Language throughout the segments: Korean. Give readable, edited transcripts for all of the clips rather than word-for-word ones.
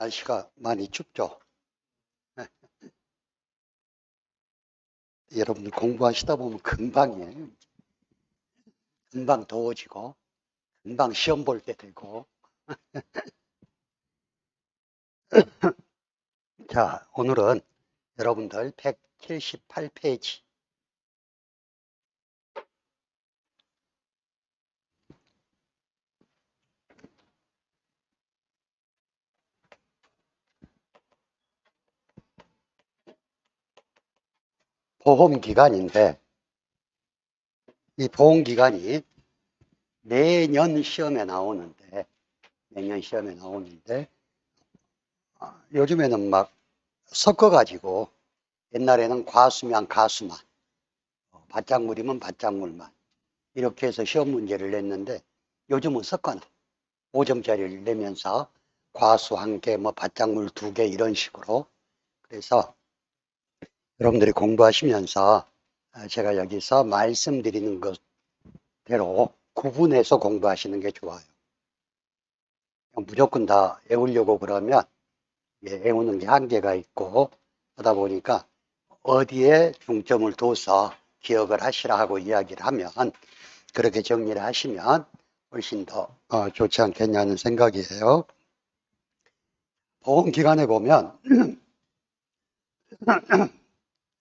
날씨가 많이 춥죠. 여러분들 공부하시다 보면 금방이에요. 금방 더워지고, 금방 시험 볼 때 되고. 자, 오늘은 여러분들 178페이지. 보험기간인데, 이 보험기간이 매년 시험에 나오는데, 요즘에는 막 섞어가지고, 옛날에는 과수면 가수만, 밭작물이면 밭작물만, 이렇게 해서 시험 문제를 냈는데, 요즘은 섞어놔. 5점짜리를 내면서 과수 1개, 뭐 밭작물 2개 이런 식으로. 그래서 여러분들이 공부하시면서 제가 여기서 말씀드리는 것대로 구분해서 공부하시는 게 좋아요. 무조건 다 외우려고 그러면 외우는 게 한계가 있고, 하다 보니까 어디에 중점을 둬서 기억을 하시라 하고 이야기를 하면, 그렇게 정리를 하시면 훨씬 더 좋지 않겠냐는 생각이에요. 보험기간에 보면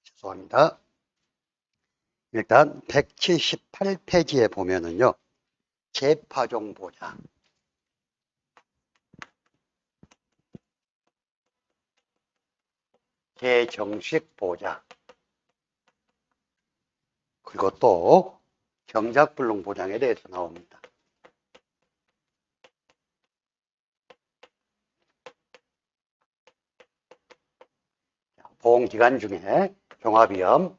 죄송합니다. 일단 178페이지에 보면은요, 재파종 보장, 재정식 보장, 그리고 또 경작불능 보장에 대해서 나옵니다. 보험기간 중에 종합위험,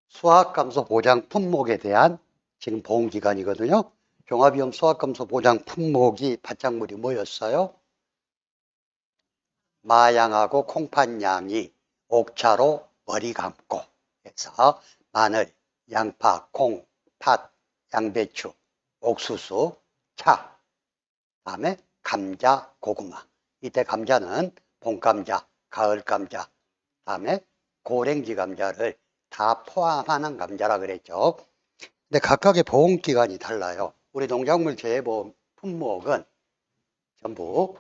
수확감소 보장 품목에 대한 지금 보험기간이거든요. 종합위험 수확감소 보장 품목이 밭작물이 뭐였어요? 마양하고 콩팥냥이, 옥차로 머리 감고 해서 마늘, 양파, 콩, 팥, 양배추, 옥수수, 차, 다음에 감자, 고구마. 이때 감자는 봄감자, 가을감자, 다음에 고랭지 감자를 다 포함하는 감자라 그랬죠. 근데 각각의 보험기간이 달라요. 우리 농작물 재해보험 품목은 전부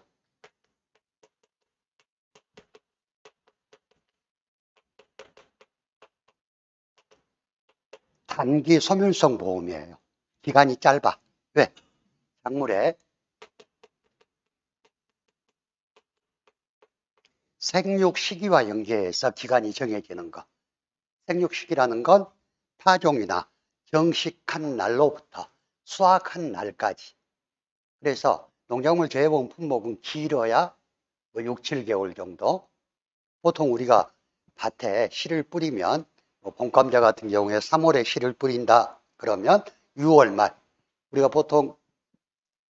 단기 소멸성 보험이에요. 기간이 짧아. 왜? 작물의 생육 시기와 연계해서 기간이 정해지는 것. 생육 시기라는 건 파종이나 정식한 날로부터 수확한 날까지. 그래서 농작물 재해보험 품목은 길어야 6, 7개월 정도. 보통 우리가 밭에 씨를 뿌리면 봄감자 같은 경우에 3월에 씨를 뿌린다 그러면 6월 말, 우리가 보통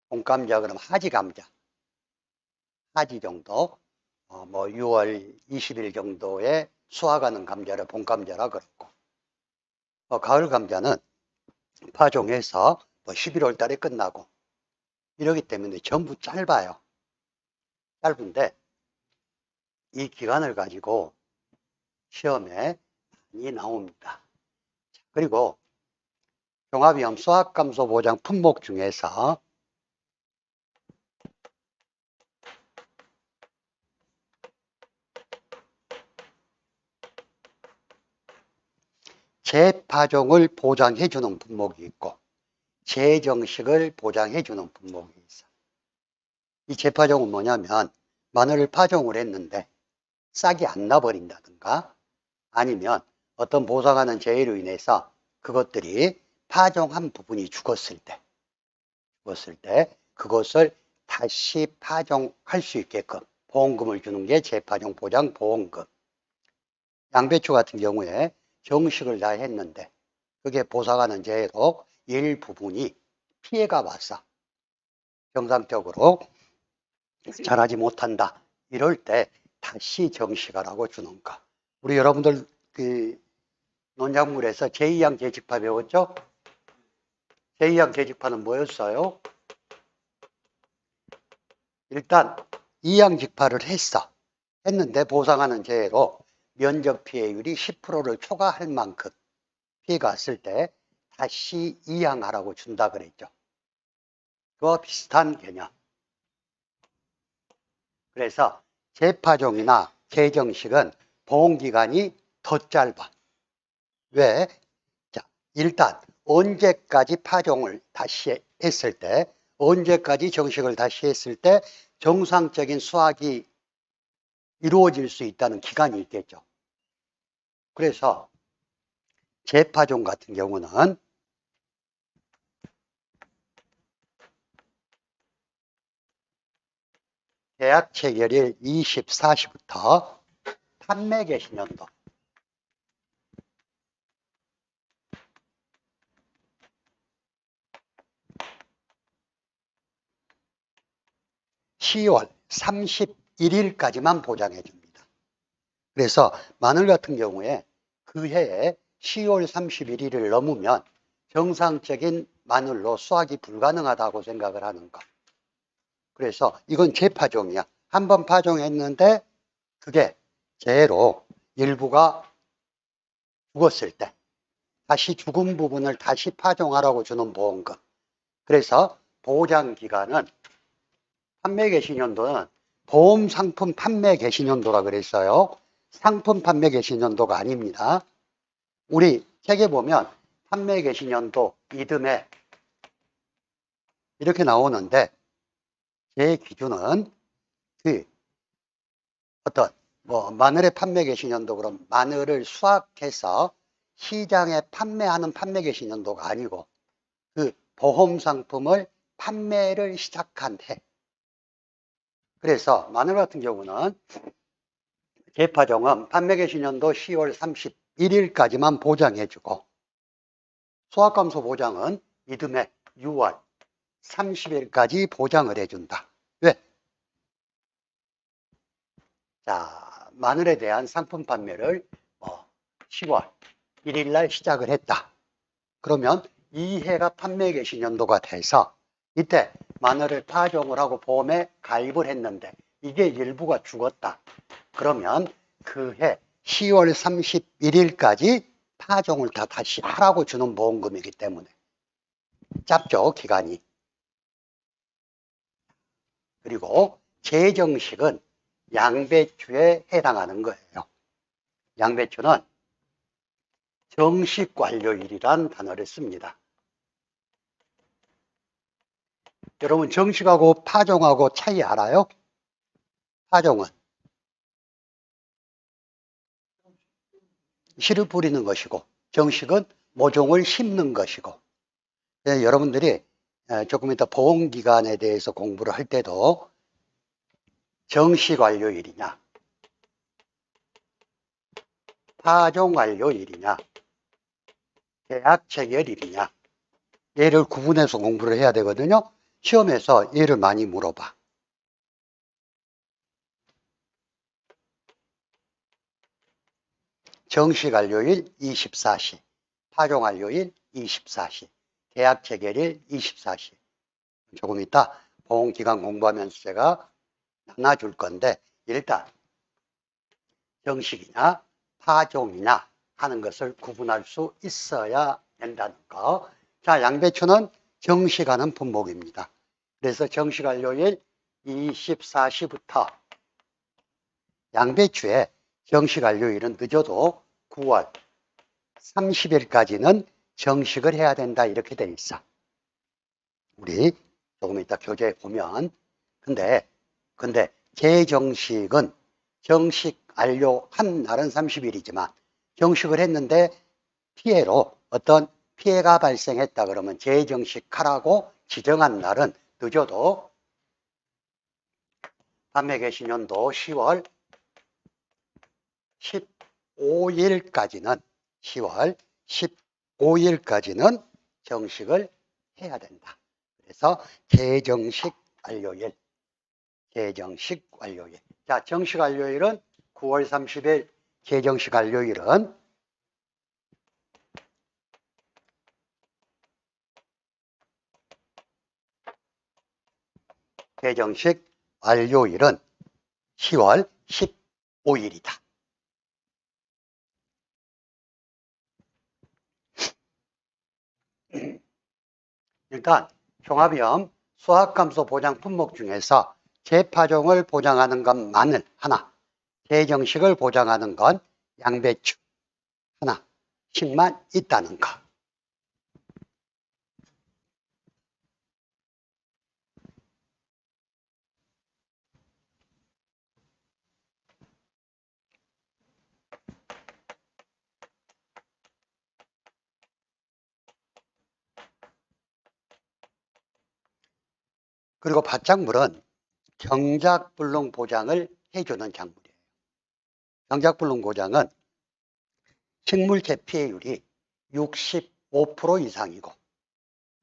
봄감자 그러면 하지감자, 하지 정도, 뭐 6월 20일 정도에 수확하는 감자를 봄감자라 그러고, 가을 감자는 파종해서 뭐 11월 달에 끝나고 이러기 때문에 전부 짧아요. 짧은데 이 기간을 가지고 시험에 많이 나옵니다. 그리고 종합위험 수확감소 보장 품목 중에서 재파종을 보장해주는 품목이 있고 재정식을 보장해주는 품목이 있어. 이 재파종은 뭐냐면 마늘을 파종을 했는데 싹이 안 나버린다든가 아니면 어떤 보상하는 재해로 인해서 그것들이 파종한 부분이 죽었을 때 그것을 다시 파종할 수 있게끔 보험금을 주는 게 재파종 보장 보험금. 양배추 같은 경우에 정식을 다 했는데 그게 보상하는 재해로 일부분이 피해가 와서 정상적으로 자라지 못한다. 이럴 때 다시 정식을 하고 주는 거. 우리 여러분들 논작물에서 제2항 계직파 배웠죠? 제2항 계직파는 뭐였어요? 일단 2항 직파를 했는데 보상하는 재해로 면적 피해율이 10%를 초과할 만큼 피해가 왔을 때 다시 2항하라고 준다 그랬죠. 그와 비슷한 개념. 그래서 재파종이나 재정식은 보험기간이 더 짧아. 왜? 자, 일단 언제까지 파종을 다시 했을 때, 언제까지 정식을 다시 했을 때 정상적인 수확이 이루어질 수 있다는 기간이 있겠죠. 그래서 재파종 같은 경우는 계약 체결일 24시부터 판매 개시년도 10월 31일까지만 보장해 줍니다. 그래서 마늘 같은 경우에 그 해에 10월 31일을 넘으면 정상적인 마늘로 수확이 불가능하다고 생각을 하는 것. 그래서 이건 재파종이야. 한번 파종했는데 그게 재해로 일부가 죽었을 때 다시 죽은 부분을 다시 파종하라고 주는 보험금. 그래서 보장기간은 판매 개시년도는 보험 상품 판매 개시년도라 그랬어요. 상품 판매 개시년도가 아닙니다. 우리 책에 보면 판매 개시년도 이듬해 이렇게 나오는데 제 기준은 그 어떤 마늘의 판매 개시년도 그럼 마늘을 수확해서 시장에 판매하는 판매 개시년도가 아니고 그 보험 상품을 판매를 시작한 해. 그래서 마늘 같은 경우는 재파종은 판매 개시년도 10월 31일까지만 보장해주고 수확감소 보장은 이듬해 6월 30일까지 보장을 해준다. 왜? 자, 마늘에 대한 상품 판매를 10월 1일 날 시작을 했다. 그러면 이 해가 판매 개시년도가 돼서 이때 마늘을 파종을 하고 보험에 가입을 했는데 이게 일부가 죽었다. 그러면 그 해 10월 31일까지 파종을 다 다시 하라고 주는 보험금이기 때문에 짧죠, 기간이. 그리고 재정식은 양배추에 해당하는 거예요. 양배추는 정식 완료일이란 단어를 씁니다. 여러분 정식하고 파종하고 차이 알아요? 파종은 씨를 뿌리는 것이고 정식은 모종을 심는 것이고 여러분들이 조금 이따 보험기간에 대해서 공부를 할 때도 정식 완료일이냐 파종 완료일이냐 계약 체결일이냐 얘를 구분해서 공부를 해야 되거든요. 시험에서 얘를 많이 물어봐. 정식 완료일 24시, 파종 완료일 24시, 계약 체결일 24시. 조금 이따 보험기간 공부하면서 제가 나눠줄 건데 일단 정식이냐 파종이냐 하는 것을 구분할 수 있어야 된다는 거. 자, 양배추는 정식하는 품목입니다. 그래서 정식 완료일 24시부터 양배추의 정식 완료일은 늦어도 9월 30일까지는 정식을 해야 된다 이렇게 돼 있어. 우리 조금 이따 교재에 보면 근데 재정식은 정식 완료한 날은 30일이지만 정식을 했는데 피해로 어떤 피해가 발생했다 그러면 재정식하라고 지정한 날은 늦어도 판매 개시년도 10월 15일까지는 10월 15일까지는 정식을 해야 된다. 그래서 재정식 완료일, 재정식 완료일. 자, 정식 완료일은 9월 30일, 재정식 완료일은 개정식 완료일은 10월 15일이다. 그러니까 종합위험 수학함수 보장 품목 중에서 재파종을 보장하는 건 마늘 하나, 개정식을 보장하는 건 양배추 하나씩만 있다는 거. 그리고 밭작물은 경작불능 보장을 해주는 작물이에요. 경작불능 보장은 식물체 피해율이 65% 이상이고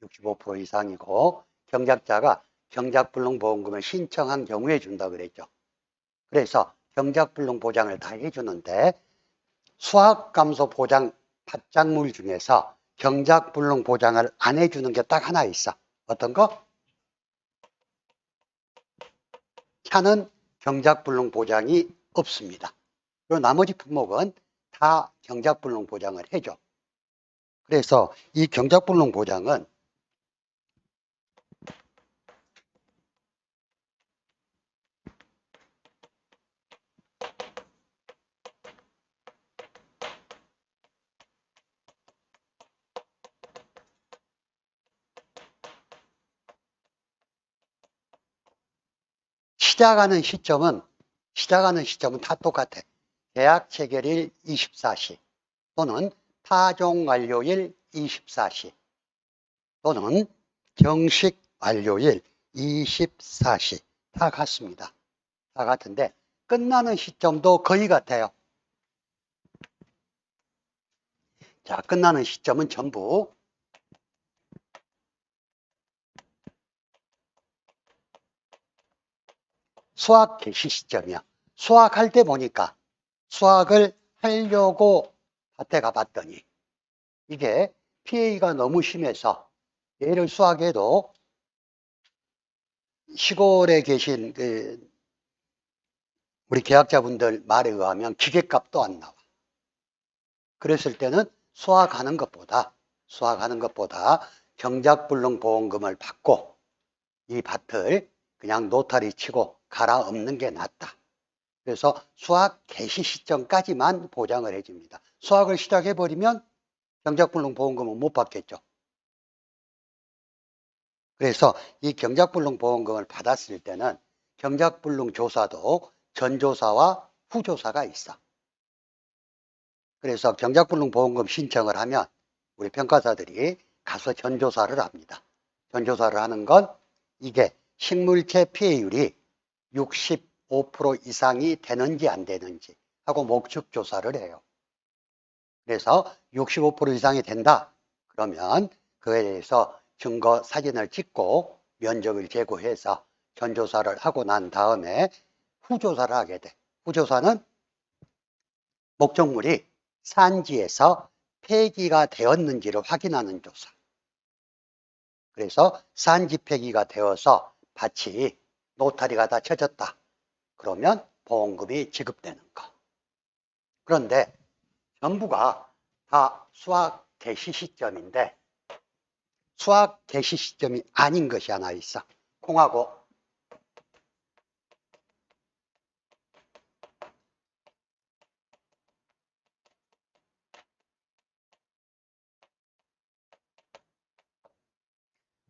65% 이상이고 경작자가 경작불능 보험금을 신청한 경우에 준다 그랬죠. 그래서 경작불능 보장을 다 해주는데 수확감소 보장 밭작물 중에서 경작불능 보장을 안 해주는 게 딱 하나 있어. 어떤 거? 차는 경작불능 보장이 없습니다. 그리고 나머지 품목은 다 경작불능 보장을 해줘. 그래서 이 경작불능 보장은 시작하는 시점은 다 똑같아. 계약 체결일 24시 또는 파종 완료일 24시 또는 정식 완료일 24시 다 같습니다. 다 같은데 끝나는 시점도 거의 같아요. 자, 끝나는 시점은 전부 수확 개시 시점이야. 수확할 때 보니까 수확을 하려고 밭에 가봤더니 이게 피해가 너무 심해서 얘를 수확해도 시골에 계신 우리 계약자분들 말에 의하면 기계값도 안 나와. 그랬을 때는 수확하는 것보다 경작불능 보험금을 받고 이 밭을 그냥 노타리 치고 갈아엎는 게 낫다. 그래서 수확 개시 시점까지만 보장을 해줍니다. 수확을 시작해버리면 경작불능 보험금은 못 받겠죠. 그래서 이 경작불능 보험금을 받았을 때는 경작불능 조사도 전조사와 후조사가 있어. 그래서 경작불능 보험금 신청을 하면 우리 평가사들이 가서 전조사를 합니다. 전조사를 하는 건 이게 식물체 피해율이 65% 이상이 되는지 안 되는지 하고 목축 조사를 해요. 그래서 65% 이상이 된다 그러면 그에 대해서 증거 사진을 찍고 면적을 제고해서 전조사를 하고 난 다음에 후조사를 하게 돼. 후조사는 목적물이 산지에서 폐기가 되었는지를 확인하는 조사. 그래서 산지 폐기가 되어서 밭이 노타리가 다 쳐졌다. 그러면 보험금이 지급되는 거. 그런데 전부가 다 수확 개시 시점인데 수확 개시 시점이 아닌 것이 하나 있어.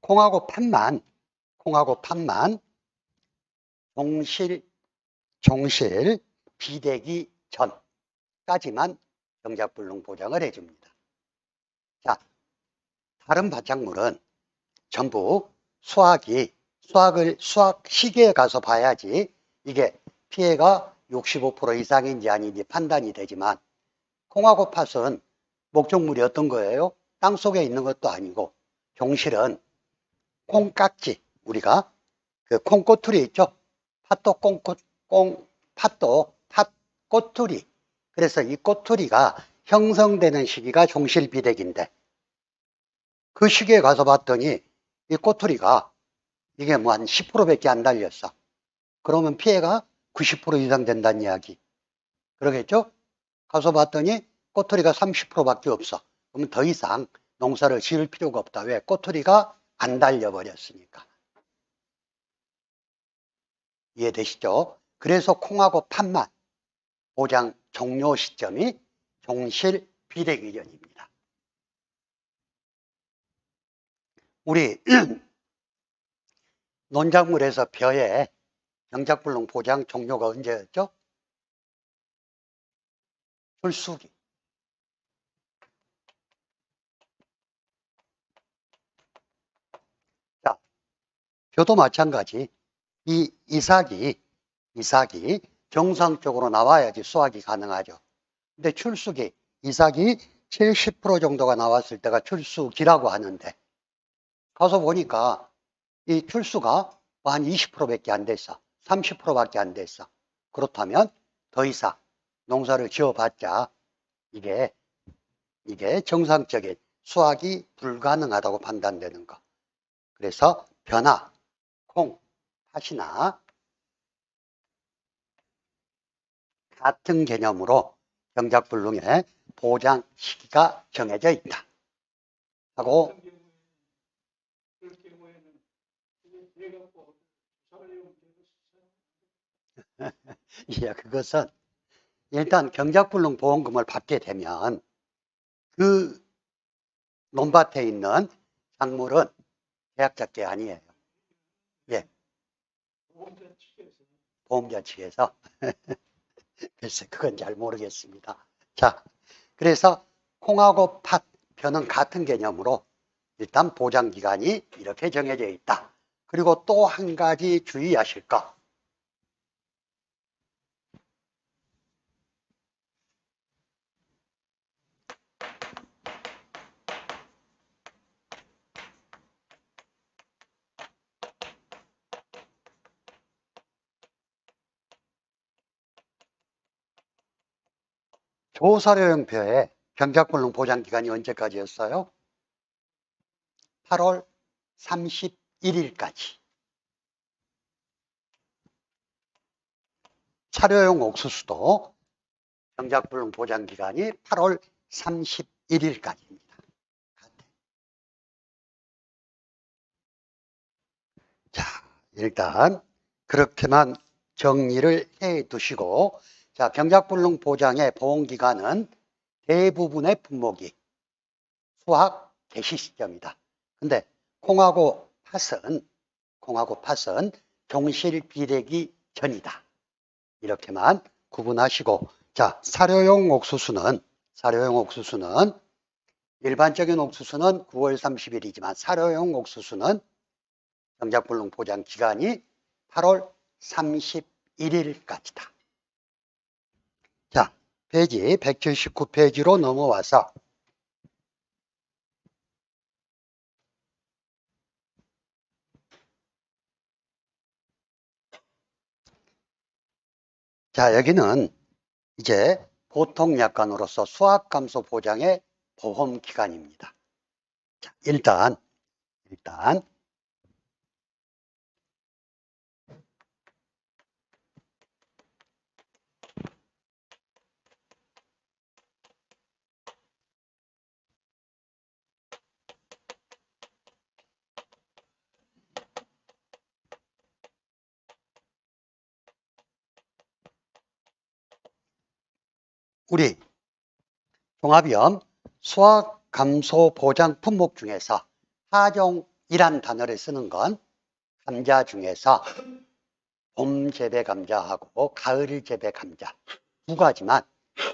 콩하고 팥만 종실 비대기 전까지만 경작불능 보장을 해줍니다. 자, 다른 밭작물은 전부 수확 시기에 가서 봐야지 이게 피해가 65% 이상인지 아닌지 판단이 되지만 콩하고 팥은 목적물이 어떤 거예요? 땅 속에 있는 것도 아니고 종실은 콩깍지, 우리가 그 콩꼬투리 있죠? 팥도 팥꼬투리. 그래서 이 꼬투리가 형성되는 시기가 종실비대기인데 그 시기에 가서 봤더니 이 꼬투리가 이게 뭐 한 10%밖에 안 달렸어. 그러면 피해가 90% 이상 된다는 이야기. 그러겠죠? 가서 봤더니 꼬투리가 30%밖에 없어. 그러면 더 이상 농사를 지을 필요가 없다. 왜? 꼬투리가 안 달려버렸으니까. 이해되시죠? 그래서 콩하고 팥만 보장 종료 시점이 종실 비례기간입니다. 우리 논작물에서 벼에 경작불능 보장 종료가 언제였죠? 출수기. 자, 벼도 마찬가지. 이 이삭이 정상적으로 나와야지 수확이 가능하죠. 근데 출수기, 이삭이 70% 정도가 나왔을 때가 출수기라고 하는데, 가서 보니까 이 출수가 한 20%밖에 안 됐어. 30%밖에 안 됐어. 그렇다면 더 이상 농사를 지어봤자 이게 정상적인 수확이 불가능하다고 판단되는 거. 그래서 벼나 콩, 팥이나 같은 개념으로 경작불능의 보장 시기가 정해져 있다 하고, 예, 그것은 일단 경작불능 보험금을 받게 되면 그 논밭에 있는 작물은 계약자 게 아니에요. 예, 보험자 측에서. 글쎄, 그건 잘 모르겠습니다. 자, 그래서 콩하고 팥, 벼는 같은 개념으로 일단 보장기간이 이렇게 정해져 있다. 그리고 또 한 가지 주의하실 거. 조사료용표의 경작불능 보장기간이 언제까지였어요? 8월 31일까지. 차료용 옥수수도 경작불능 보장기간이 8월 31일까지입니다. 자, 일단 그렇게만 정리를 해 두시고, 자, 경작불능 보장의 보험기간은 대부분의 품목이 수확 개시 시점이다. 근데 콩하고 팥은 종실 비례기 전이다. 이렇게만 구분하시고, 자, 사료용 옥수수는 일반적인 옥수수는 9월 30일이지만 사료용 옥수수는 경작불능 보장 기간이 8월 31일까지다. 자, 페이지 179페이지로 넘어와서 자, 여기는 이제 보통약관으로서 수확감소 보장의 보험기간입니다. 자, 일단 우리 종합위험 수확감소 보장 품목 중에서 하종이란 단어를 쓰는 건 감자 중에서 봄 재배 감자하고 가을 재배 감자 두 가지만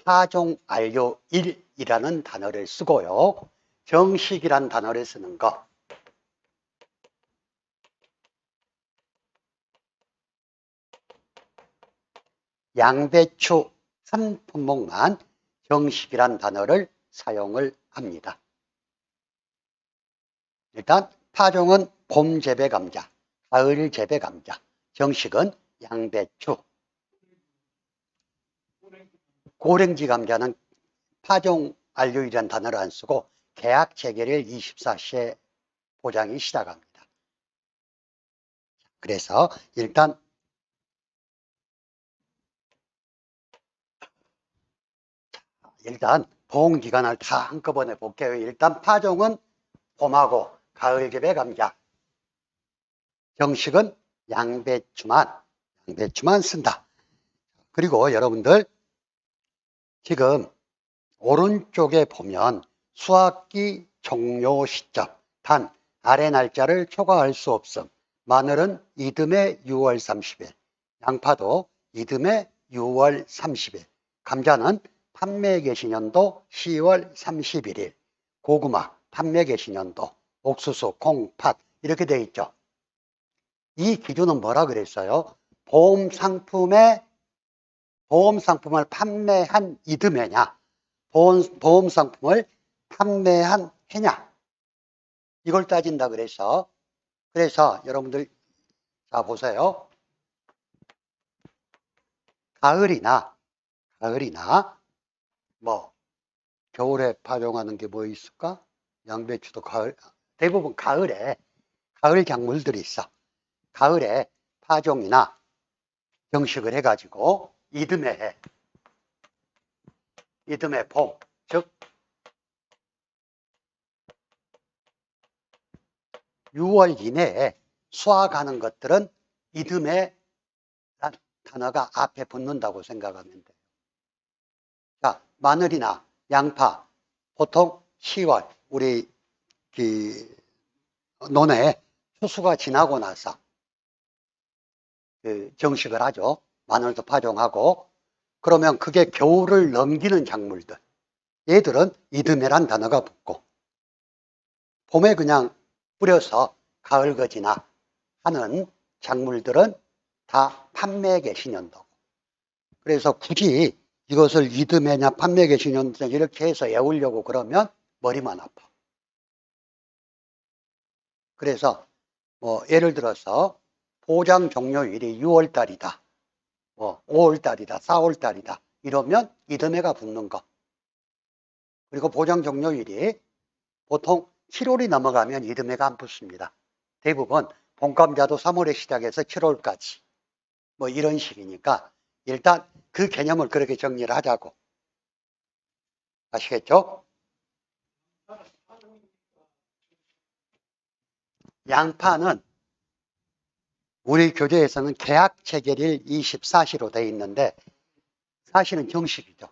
하종 안료 1이라는 단어를 쓰고요. 정식이란 단어를 쓰는 거. 양배추 한 품목만 정식이란 단어를 사용을 합니다. 일단 파종은 봄 재배 감자, 가을 재배 감자, 정식은 양배추. 고랭지 감자는 파종 안료이라는 단어를 안 쓰고 계약 체결일 24시에 보장이 시작합니다. 그래서 일단 보험기간을 다 한꺼번에 볼게요. 일단 파종은 봄하고 가을 겹의 감자, 정식은 양배추만 쓴다. 그리고 여러분들 지금 오른쪽에 보면 수확기 종료 시점, 단 아래 날짜를 초과할 수 없음. 마늘은 이듬해 6월 30일, 양파도 이듬해 6월 30일, 감자는 판매 개시년도 10월 31일, 고구마 판매 개시년도, 옥수수, 콩, 팥 이렇게 되어 있죠. 이 기준은 뭐라 그랬어요? 보험 상품을 판매한 이듬해냐, 보험 상품을 판매한 해냐, 이걸 따진다 그래서 여러분들 자 보세요. 가을이나 뭐 겨울에 파종하는 게 뭐 있을까? 양배추도 가을, 대부분 가을 작물들이 있어. 가을에 파종이나 정식을 해가지고 이듬해 봄, 즉 6월 이내에 수확하는 것들은 이듬해 단어가 앞에 붙는다고 생각하면 돼요. 자, 마늘이나 양파 보통 10월 우리 논에 추수가 지나고 나서 정식을 하죠. 마늘도 파종하고. 그러면 그게 겨울을 넘기는 작물들, 얘들은 이듬해란 단어가 붙고, 봄에 그냥 뿌려서 가을거지나 하는 작물들은 다 판매 개시년도고. 그래서 굳이 이것을 이듬해냐 판매 개시년도 이렇게 해서 외우려고 그러면 머리만 아파. 그래서 뭐 예를 들어서 포장 종료일이 6월 달이다, 뭐 5월 달이다, 4월 달이다 이러면 이듬해가 붙는 거. 그리고 포장 종료일이 보통 7월이 넘어가면 이듬해가 안 붙습니다. 대부분 봄감자도 3월에 시작해서 7월까지 뭐 이런 식이니까 일단 그 개념을 그렇게 정리를 하자고. 아시겠죠? 양파는 우리 교재에서는 계약 체결일 24시로 되어 있는데 사실은 정식이죠.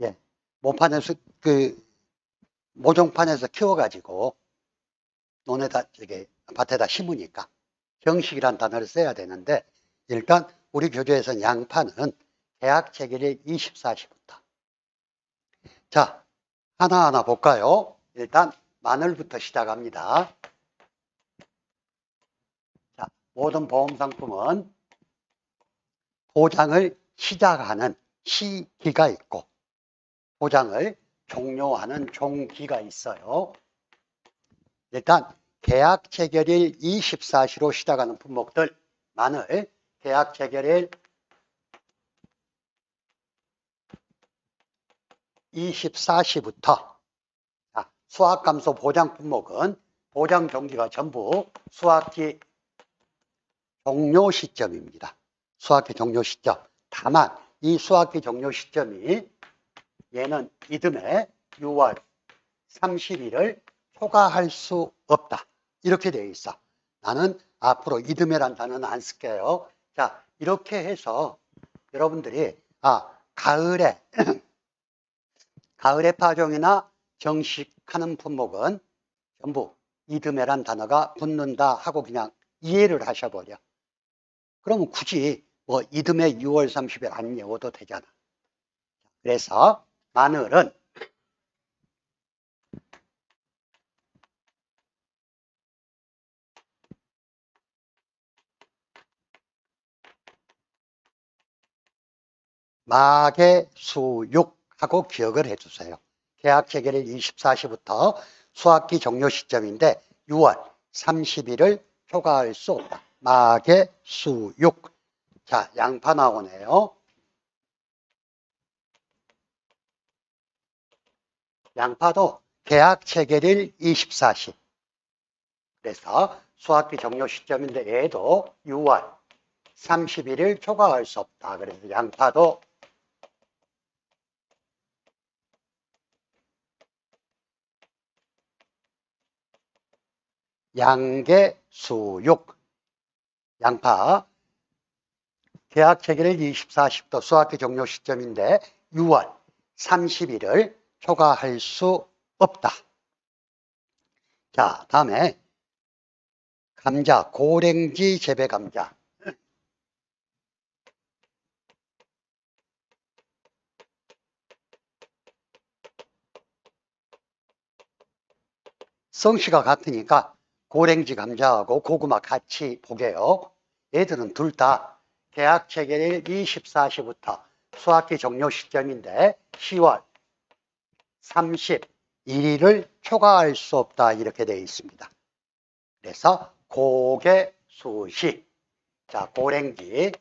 예. 모판에서 모종판에서 키워가지고 논에다 밭에다 심으니까 정식이란 단어를 써야 되는데 일단 우리 교재에서는 양파는 계약 체결일 24시부터. 자, 하나하나 볼까요? 일단 마늘부터 시작합니다. 자, 모든 보험상품은 포장을 시작하는 시기가 있고 포장을 종료하는 종기가 있어요. 일단 계약 체결일 24시로 시작하는 품목들, 마늘 계약 체결일 24시부터 수확감소 보장 품목은 보장 종기가 전부 수확기 종료 시점입니다. 수확기 종료 시점. 다만 이 수확기 종료 시점이 얘는 이듬해 6월 30일을 초과할 수 없다. 이렇게 되어 있어. 나는 앞으로 이듬해란 단어는 안 쓸게요. 자, 이렇게 해서 여러분들이 가을에 파종이나 정식하는 품목은 전부 이듬해란 단어가 붙는다 하고 그냥 이해를 하셔버려. 그러면 굳이 뭐 이듬해 6월 30일 안 외워도 되잖아. 그래서 마늘은 마개수육하고 기억을 해주세요. 계약 체결일 24시부터 수확기 종료 시점인데 6월 30일을 초과할 수 없다. 마개수육. 자, 양파 나오네요. 양파도 계약 체결일 24시. 그래서 수학기 종료 시점인데 얘도 6월 31일 초과할 수 없다. 그래서 양파도 양계 수육, 양파 계약 체결일 24, 10도 수학기 종료 시점인데 6월 30일을 초과할 수 없다. 자, 다음에 감자, 고랭지 재배 감자. 성씨가 같으니까 고랭지 감자하고 고구마 같이 보게요. 얘들은 둘 다 계약 체결일 24시부터 수학기 종료 시점인데 10월 31일을 초과할 수 없다 이렇게 되어 있습니다. 그래서 고개수시, 자 고랭지,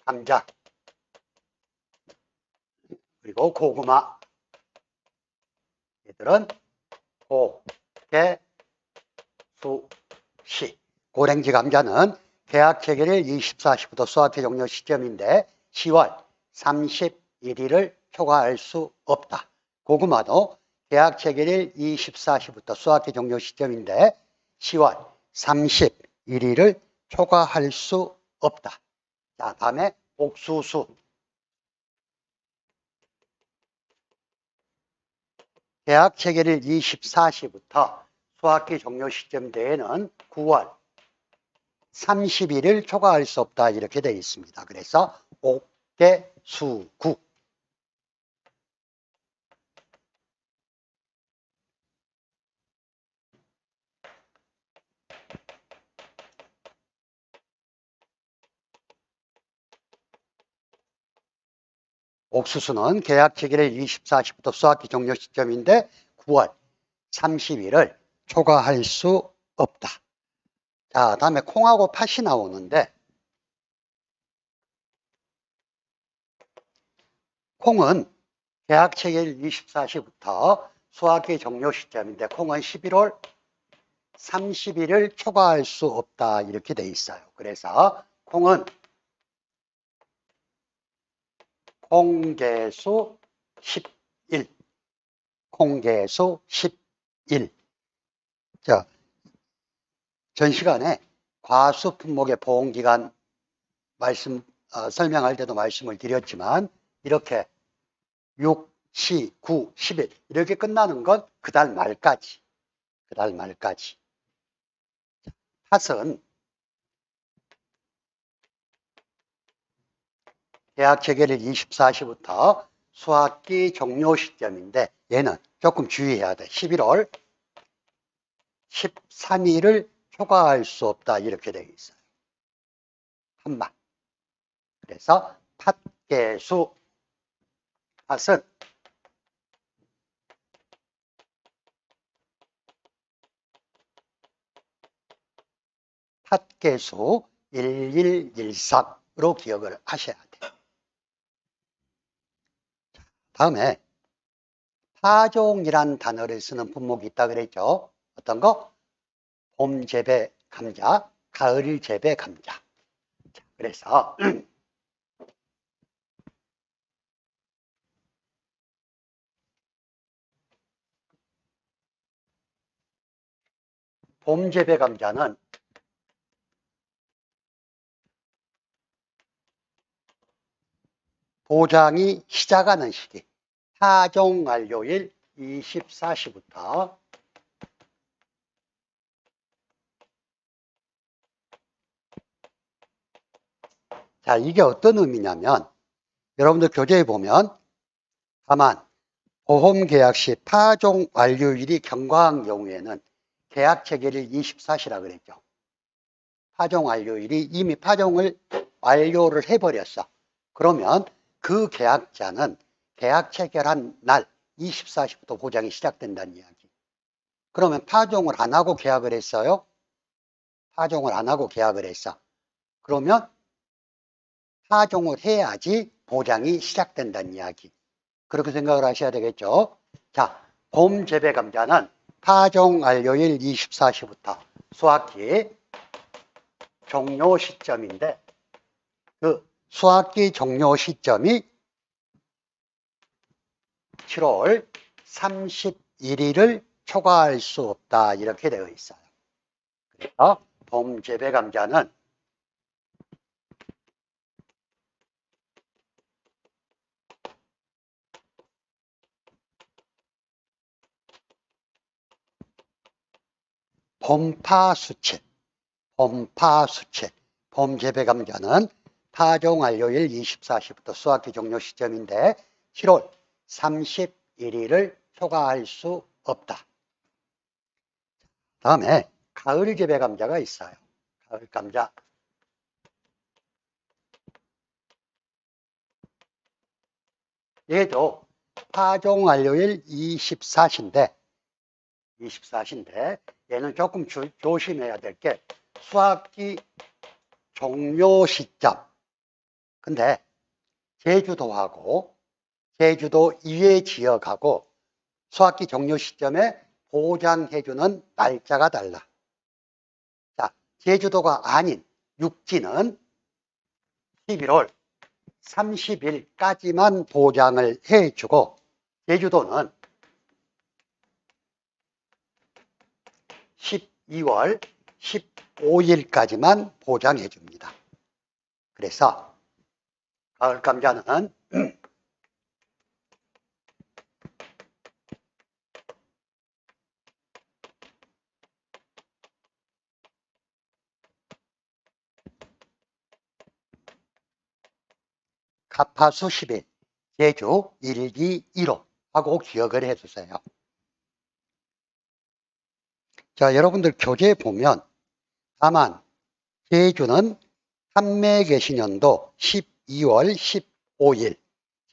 감자, 그리고 고구마, 얘들은 고개수시. 고랭지 감자는 계약 체결일 24시부터 수학기 종료 시점인데 10월 31일을 초과할 수 없다. 고구마도 계약 체결일 24시부터 수학기 종료 시점인데 10월 31일을 초과할 수 없다. 자, 다음에 옥수수. 계약 체결일 24시부터 수학기 종료 시점 내에는 9월 30일을 초과할 수 없다 이렇게 되어 있습니다. 그래서 옥계수국. 옥수수는 계약 체결일 24시부터 수학기 종료 시점인데 9월 30일을 초과할 수 없다. 자, 다음에 콩하고 팥이 나오는데 콩은 계약 체결일 24시부터 수학기 종료 시점인데 콩은 11월 30일을 초과할 수 없다 이렇게 돼 있어요. 그래서 콩은 콩개수 10일, 콩개수 10일. 자, 전 시간에 과수 품목의 보온기간 설명할 때도 말씀을 드렸지만 이렇게 6, 10, 9, 10일 이렇게 끝나는 건 그달 말까지. 그달 말까지. 팥은 계약 체결일 24시부터 수학기 종료 시점인데 얘는 조금 주의해야 돼. 11월 13일을 초과할 수 없다 이렇게 되어 있어요. 한말. 그래서 팥개수, 팥은 팥개수 1113으로 기억을 하셔야 돼요. 다음에 파종이란 단어를 쓰는 품목이 있다 그랬죠. 어떤 거? 봄 재배 감자, 가을 재배 감자. 자, 그래서 봄 재배 감자는 보장이 시작하는 시기, 파종 완료일 24시부터 자, 이게 어떤 의미냐면 여러분들 교재에 보면 다만 보험 계약 시 파종 완료일이 경과한 경우에는 계약 체결일 24시라 그랬죠. 파종 완료일이 이미 파종을 완료를 해버렸어. 그러면 그 계약자는 계약 체결한 날 24시부터 보장이 시작된다는 이야기. 그러면 파종을 안 하고 계약을 했어요? 파종을 안 하고 계약을 했어. 그러면 파종을 해야지 보장이 시작된다는 이야기. 그렇게 생각을 하셔야 되겠죠. 자, 봄 재배 감자는 파종 완료일 24시부터 수학기 종료 시점인데 그 수학기 종료 시점이 7월 31일을 초과할 수 없다 이렇게 되어 있어요. 그래서 봄 재배 감자는 봄파수채, 봄 재배 감자는 파종 완료일 24시부터 수확기 종료 시점인데 7월 31일을 초과할 수 없다. 다음에 가을 재배 감자가 있어요. 가을 감자. 얘도 파종 완료일 24시인데 얘는 조금 조심해야 될 게 수확기 종료 시점. 근데 제주도 이외 지역하고 수확기 종료 시점에 보장해주는 날짜가 달라. 자, 제주도가 아닌 육지는 11월 30일까지만 보장을 해주고 제주도는 12월 15일까지만 보장해 줍니다. 그래서 가을 감자는 가파수 10일, 제주 1, 2, 1호 하고 기억을 해주세요. 자, 여러분들 교재에 보면 다만 제주는 판매 개시년도 12월 15일,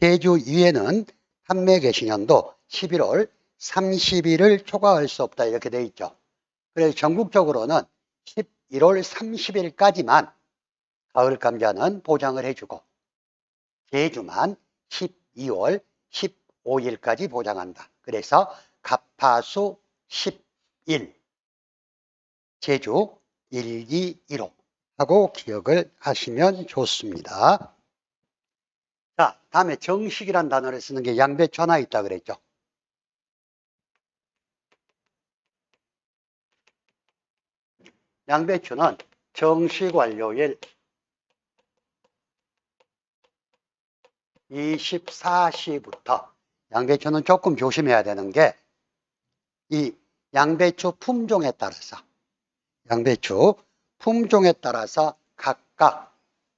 제주 이외에는 판매 개시년도 11월 30일을 초과할 수 없다 이렇게 되어 있죠. 그래서 전국적으로는 11월 30일까지만 가을 감자는 보장을 해주고 제주만 12월 15일까지 보장한다. 그래서 가파수 10일, 제주 1, 2, 1호 하고 기억을 하시면 좋습니다. 자, 다음에 정식이란 단어를 쓰는 게 양배추 하나 있다 그랬죠. 양배추는 정식 완료일 24시부터 양배추는 조금 조심해야 되는 게 이 양배추 품종에 따라서 각각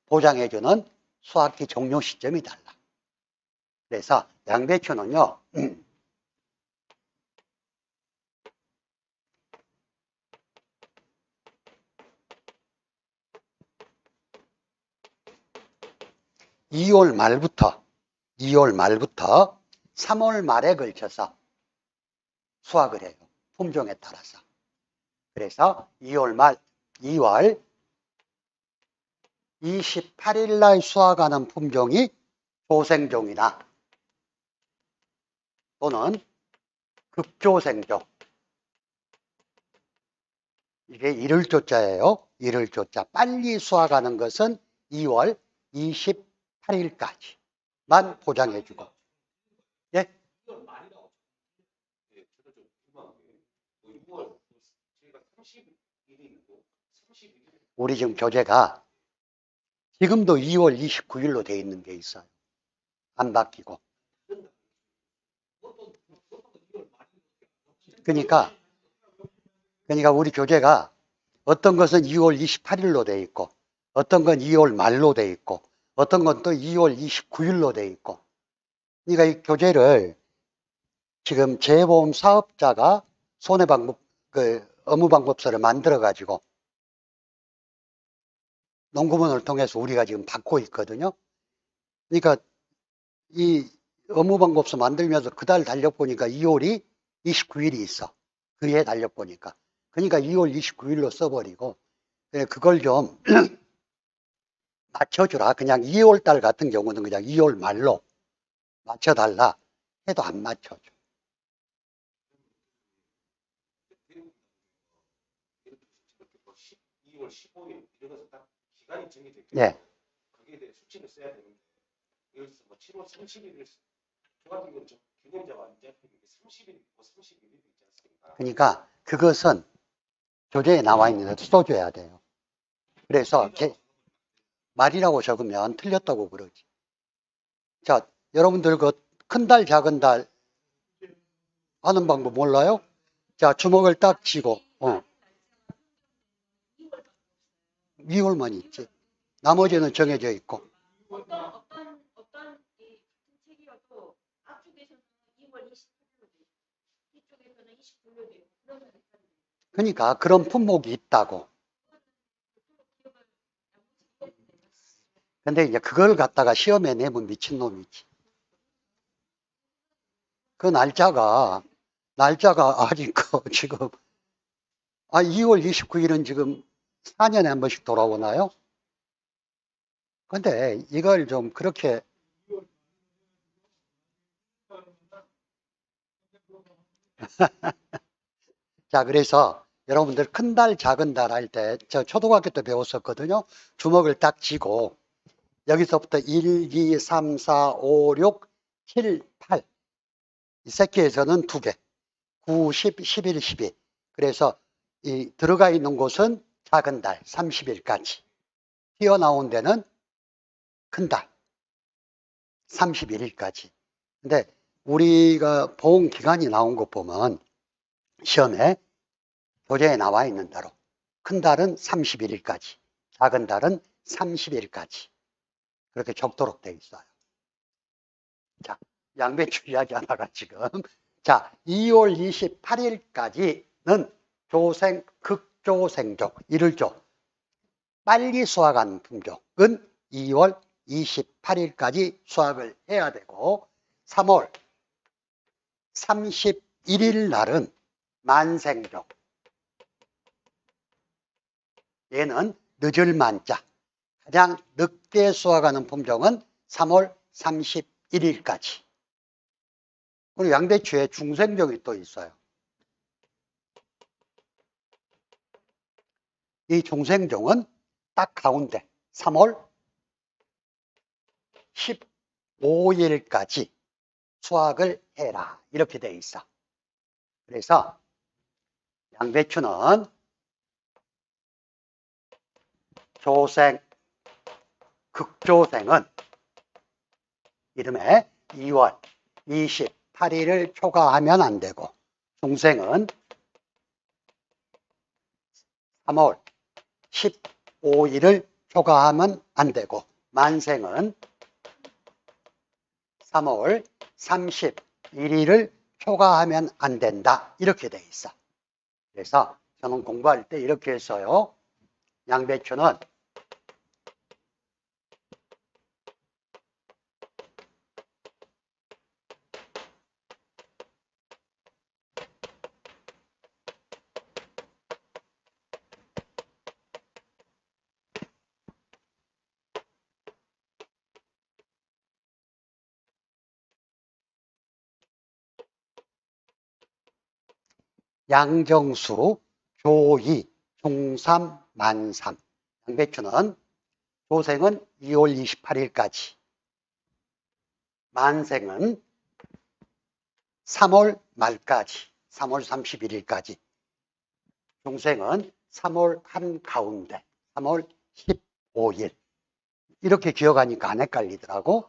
보장해주는 수확기 종료 시점이 달라. 그래서 양배추는요, 2월 말부터 3월 말에 걸쳐서 수확을 해요. 품종에 따라서. 그래서 2월 28일 날 수확하는 품종이 조생종이나 또는 급조생종. 이게 이를 조자예요. 이를 조자. 빨리 수확하는 것은 2월 28일까지만 보장해주고. 예? 우리 지금 교재가 지금도 2월 29일로 되어 있는 게 있어요. 안 바뀌고. 그러니까 우리 교재가 어떤 것은 2월 28일로 되어 있고 어떤 건 2월 말로 되어 있고 어떤 건 또 2월 29일로 되어 있고. 그러니까 이 교재를 지금 재보험 사업자가 손해방법, 업무방법서를 만들어가지고 농구문을 통해서 우리가 지금 받고 있거든요. 그러니까 이 업무방법서 만들면서 그달 달력보니까 2월이 29일이 있어. 그 해 달력보니까. 그러니까 2월 29일로 써버리고 그걸 좀 맞춰주라. 그냥 2월 달 같은 경우는 그냥 2월 말로 맞춰달라 해도 안 맞춰줘. 6월 15일 이런 딱 기간이 정해져 있고 예. 거기에 대해 수치를 써야 되는데 예를 들어서 뭐 7월 30일 저 같은 경우는 좀 경영자가 이제 30일이고 31일이 있지 않습니까? 그러니까 그것은 교재에 나와 있는데 써줘야 돼요. 그래서 말이라고 적으면 틀렸다고 그러지. 자, 여러분들 그 큰 달, 작은 달 하는 방법 몰라요? 자, 주먹을 딱 쥐고, 2월만 있지. 나머지는 정해져 있고. 어떤 이 책이어도 앞쪽에서는 2월 28일로 돼 있고 뒤쪽에서는 29일로 돼 있고 그러면 그러니까 그런 품목이 있다고. 근데 이제 그걸 갖다가 시험에 내면 미친놈이지. 그 날짜가 아직 지금 2월 29일은 지금 4년에 한 번씩 돌아오나요? 근데 이걸 좀 그렇게 자, 그래서 여러분들 큰 달, 작은 달 할 때 저 초등학교 때 배웠었거든요. 주먹을 딱 쥐고 여기서부터 1, 2, 3, 4, 5, 6, 7, 8 이 새끼에서는 2개 9, 10, 11, 12 그래서 이 들어가 있는 곳은 작은 달 30일까지 튀어나온 데는 큰 달 31일까지. 근데 우리가 본 기간이 나온 것 보면 시험에 교재에 나와 있는 대로 큰 달은 31일까지, 작은 달은 30일까지 그렇게 적도록 되어 있어요. 자, 양배추 이야기하다가 지금 2월 28일까지는 극조생종, 일을조 빨리 수확한 품종은 2월 28일까지 수확을 해야 되고 3월 31일 날은 만생종 얘는 늦을 만자 가장 늦게 수확하는 품종은 3월 31일까지 그리고 양배추에 중생종이 또 있어요. 이 중생종은 딱 가운데 3월 15일까지 수확을 해라 이렇게 돼 있어. 그래서 양배추는 극조생은 이름에 2월 28일을 초과하면 안 되고 중생은 3월 15일을 초과하면 안 되고 만생은 3월 31일을 초과하면 안 된다 이렇게 돼 있어. 그래서 저는 공부할 때 이렇게 했어요. 양배추는 양정수, 조이, 중삼, 만삼. 양배추는 조생은 2월 28일까지, 만생은 3월 말까지, 3월 31일까지, 중생은 3월 한가운데, 3월 15일. 이렇게 기억하니까 안 헷갈리더라고.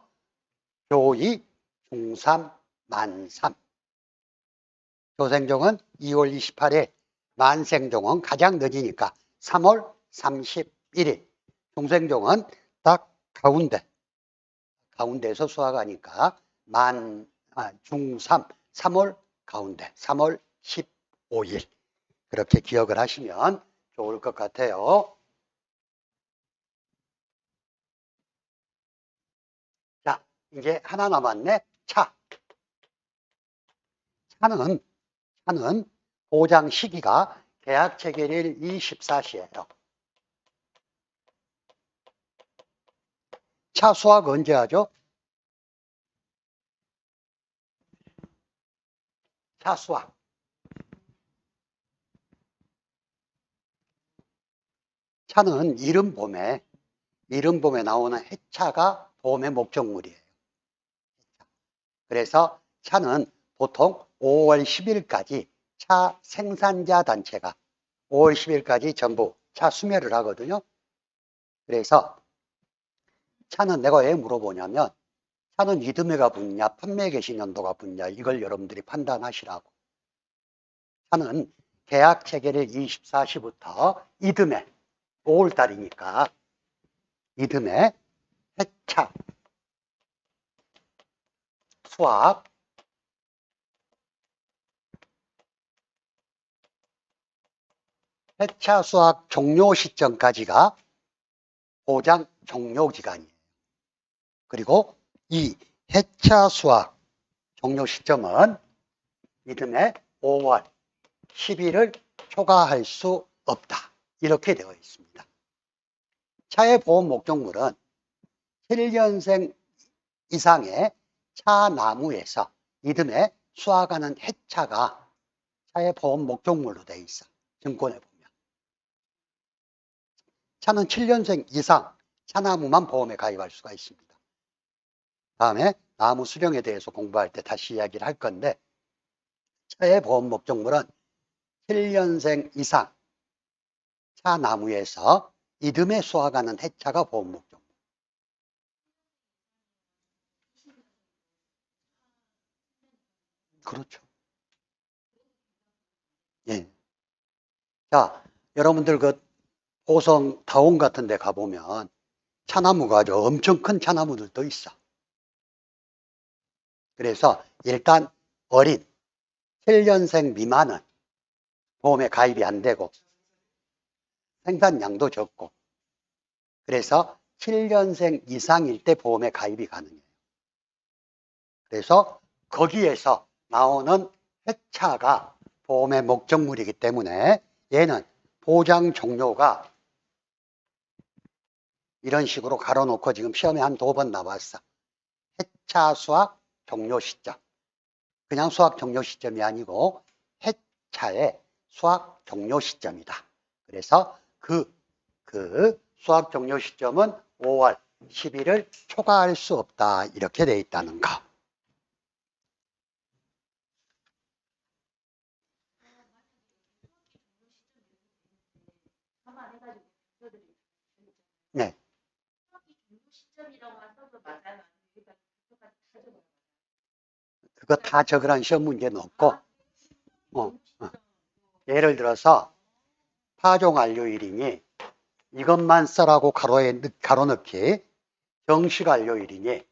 조이, 중삼, 만삼. 조생종은 2월 28일, 만생종은 가장 늦으니까 3월 31일, 중생종은 딱 가운데에서 수확하니까 중3, 3월 가운데, 3월 15일 그렇게 기억을 하시면 좋을 것 같아요. 자, 이제 하나 남았네. 차는 보장 시기가 계약 체결일 24시예요. 차 수확 언제 하죠? 차 차는 이른 봄에 나오는 해차가 봄의 목적물이에요. 그래서 차는 보통 5월 10일까지 차 생산자 단체가 5월 10일까지 전부 차 수매를 하거든요. 그래서 차는 내가 왜 물어보냐면 차는 이듬해가 붙냐 판매 개시 연도가 붙냐 이걸 여러분들이 판단하시라고. 차는 계약 체결일 24시부터 이듬해 5월달이니까 이듬해 해차 수확 해차 수확 종료 시점까지가 보장 종료 기간이에요. 그리고 이 해차 수확 종료 시점은 이듬해 5월 10일을 초과할 수 없다. 이렇게 되어 있습니다. 차의 보험 목적물은 7년생 이상의 차 나무에서 이듬해 수확하는 해차가 차의 보험 목적물로 되어 있어. 증권에 보면. 차는 7년생 이상 차나무만 보험에 가입할 수가 있습니다. 다음에 나무 수령에 대해서 공부할 때 다시 이야기를 할 건데 차의 보험 목적물은 7년생 이상 차나무에서 이듬해 수확하는 해차가 보험 목적물. 그렇죠. 예. 자, 여러분들 그 호성 타운 같은 데 가보면 차나무가 아주 엄청 큰 차나무들도 있어. 그래서 일단 어린 7년생 미만은 보험에 가입이 안 되고 생산량도 적고 그래서 7년생 이상일 때 보험에 가입이 가능해요. 그래서 거기에서 나오는 해차가 보험의 목적물이기 때문에 얘는 보장 종료가 이런 식으로 가로놓고 지금 시험에 한 2번 나왔어. 해차 수확 종료 시점. 그냥 수확 종료 시점이 아니고 해차의 수확 종료 시점이다. 그래서 그 수확 종료 시점은 5월 10일을 초과할 수 없다. 이렇게 돼 있다는 거. 네. 그거 다 적으라는 시험 문제는 없고, 예를 들어서 파종 완료일이니 이것만 써라고 가로 넣기, 정식 완료일이니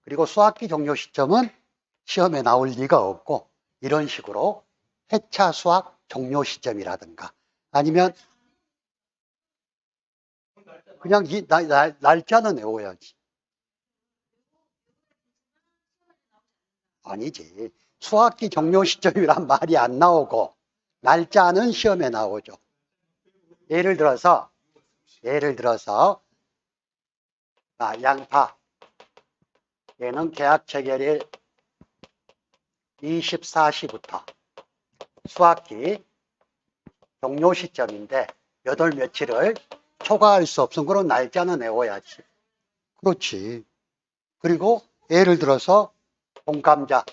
그리고 수확기 종료 시점은 시험에 나올 리가 없고 이런 식으로 해차 수확 종료 시점이라든가 아니면 그냥 이 날짜는 외워야지. 아니지. 수학기 종료 시점이란 말이 안 나오고 날짜는 시험에 나오죠. 예를 들어서 양파 얘는 계약 체결일 24시부터 수학기 종료 시점인데 8며칠을 초과할 수 없으면 그런 날짜는 외워야지. 그렇지. 그리고 예를 들어서 홍감자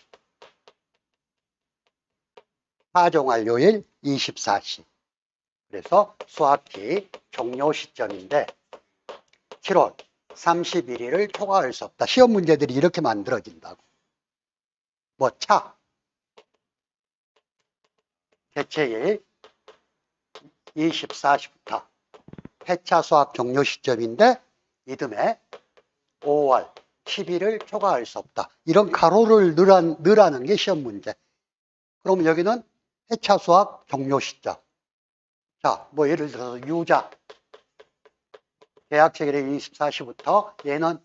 파종 완료일 24시. 그래서 수확기 종료 시점인데 7월 31일을 초과할 수 없다. 시험 문제들이 이렇게 만들어진다고. 차 개체일 24시부터 해차 수확 종료 시점인데 이듬해 5월 10일을 초과할 수 없다. 이런 가로를 넣으라는 게 시험 문제. 그럼 여기는 해차 수확 종료 시점. 자, 예를 들어서 유자 계약 체결일 24시부터 얘는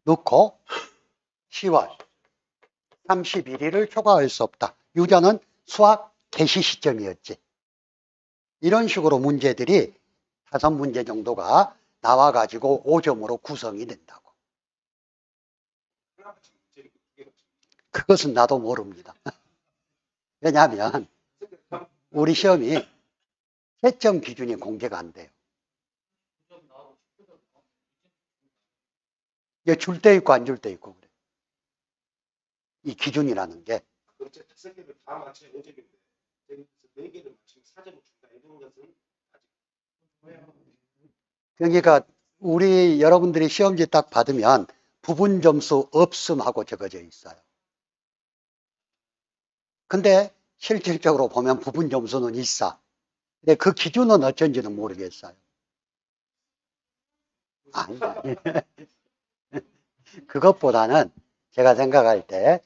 넣고 10월 31일을 초과할 수 없다. 유자는 수확 개시 시점이었지. 이런 식으로 문제들이 5문제 정도가 나와가지고 5점으로 구성이 된다고. 그것은 나도 모릅니다. 왜냐하면 우리 시험이 채점 기준이 공개가 안 돼요. 이게 줄 때 있고 안 줄 때 있고 그래. 이 기준이라는 게. 그렇죠. 5개를 다 맞춰야 5점인데 여기서 4개를 맞추면 4점을 준다. 이런 것은 아직 그러니까 우리 여러분들이 시험지 딱 받으면 부분 점수 없음하고 적어져 있어요. 근데 실질적으로 보면 부분 점수는 있어. 근데 그 기준은 어쩐지는 모르겠어요. 아니, 그것보다는 제가 생각할 때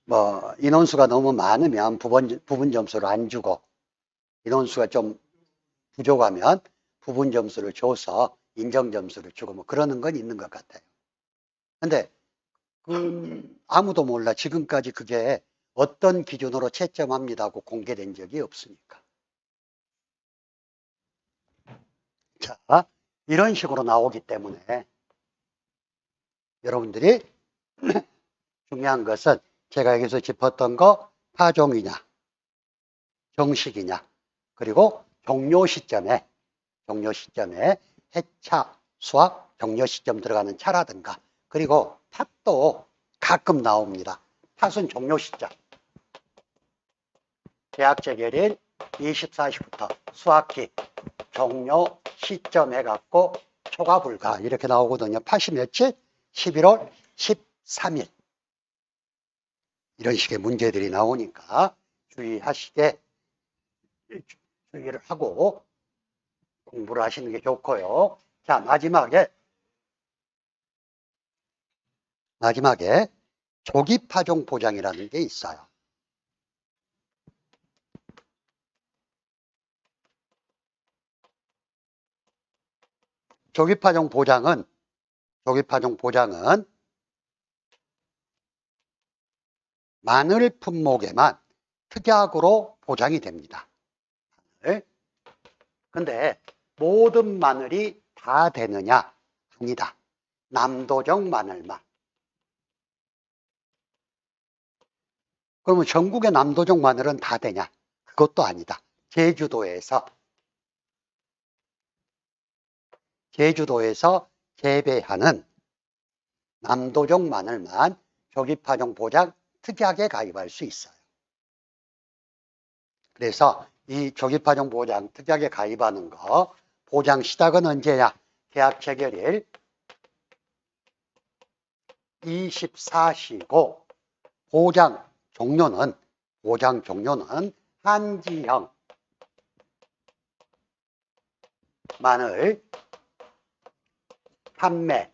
뭐 인원수가 너무 많으면 부분 점수를 안 주고 인원수가 좀 부족하면 부분 점수를 줘서 인정 점수를 주고 뭐 그러는 건 있는 것 같아요. 근데 아무도 몰라. 지금까지 그게 어떤 기준으로 채점합니다고 공개된 적이 없으니까. 자, 이런 식으로 나오기 때문에 여러분들이 중요한 것은 제가 여기서 짚었던 거 파종이냐, 정식이냐, 그리고 종료 시점에 해차, 수확, 종료 시점 들어가는 차라든가, 그리고 팥도 가끔 나옵니다. 팥은 종료 시점. 계약 체결일 24시부터 수확기 종료 시점 해갖고 초과 불가 이렇게 나오거든요. 팥이 며칠? 11월 13일. 이런 식의 문제들이 나오니까 주의를 하고 공부를 하시는 게 좋고요. 자, 마지막에 조기 파종 보장이라는 게 있어요. 조기 파종 보장은 마늘 품목에만 특약으로 보장이 됩니다. 근데 모든 마늘이 다 되느냐? 아니다. 남도적 마늘만. 그러면 전국의 남도적 마늘은 다 되냐? 그것도 아니다. 제주도에서 재배하는 남도적 마늘만 조기파종 보장 특약에 가입할 수 있어요. 그래서 이 조기파종 보장 특약에 가입하는 거 보장 시작은 언제냐? 계약 체결일 24시고 보장 종료는 한지형 마늘 판매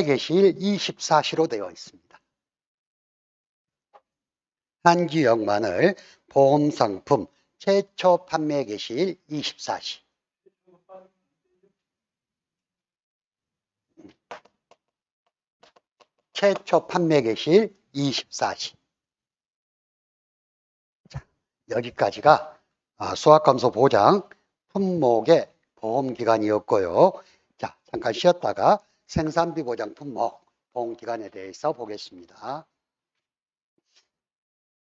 개시일 24시로 되어 있습니다. 한지형 마늘 보험상품 최초 판매 개시일 24시. 최초 판매 개시일 24시. 자, 여기까지가 수확감소 보장 품목의 보험기간이었고요. 자, 잠깐 쉬었다가 생산비 보장 품목 보험기간에 대해서 보겠습니다.